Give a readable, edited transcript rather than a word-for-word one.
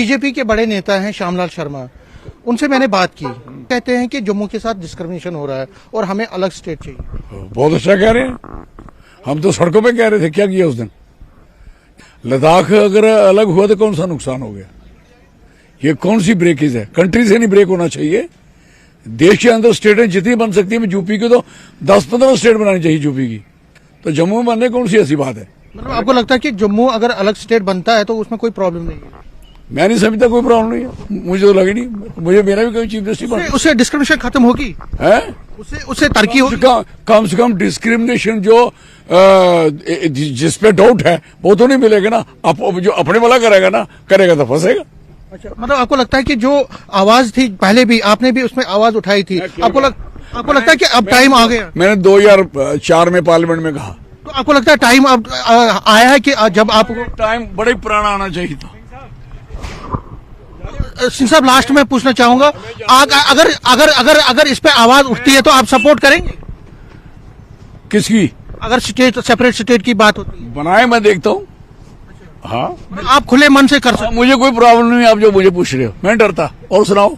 BJP के बड़े नेता हैं श्यामलाल शर्मा, उनसे मैंने बात की। कहते हैं कि जम्मू के साथ डिस्क्रिमिनेशन हो रहा है और हमें अलग स्टेट चाहिए। बहुत अच्छा कह रहे हैं। हम तो सड़कों पे कह रहे थे, क्या किया उस दिन? लद्दाख अगर अलग हुआ तो कौन सा नुकसान हो गया? ये कौन सी ब्रेकेज है? कंट्री से नहीं ब्रेक होना चाहिए। देश के अंदर स्टेटें जितनी बन सकती है, यूपी की तो 10-15 स्टेट बनानी चाहिए यूपी की। तो जम्मू में बनने कौन सी ऐसी बात है? मतलब आपको लगता है कि जम्मू अगर अलग स्टेट बनता है तो उसमें कोई प्रॉब्लम नहीं है? मैं नहीं समझता कोई प्रॉब्लम नहीं है, मुझे तो लगी नहीं। मुझे मेरा भी कोई चीफ जस्टिस बन उससे डिस्क्रिमिनेशन खत्म होगी है, उससे तरक्की होगी। कम से कम डिस्क्रिमिनेशन जो जिस पे डाउट है वो तो नहीं मिलेगा ना। जो अपने वाला करेगा तो फंसेगा। अच्छा, मतलब आपको लगता है कि जो आवाज थी पहले भी, आपने भी उसमें आवाज उठाई थी, आपको लगता है कि अब टाइम आ गया? मैंने 2004 में पार्लियामेंट में कहा। तो आपको लगता है टाइम अब आया है कि जब आपको? टाइम बड़े पुराना आना चाहिए था। सिंह साहब, लास्ट में पूछना चाहूंगा, अगर इस पे आवाज उठती है तो आप सपोर्ट करेंगे? किसकी? अगर सेपरेट स्टेट की बात होती है, बनाए मैं देखता हूँ। हाँ, आप खुले मन से कर सकते? मुझे कोई प्रॉब्लम नहीं है। आप जो मुझे पूछ रहे हो, मैं डरता। और सुनाओ।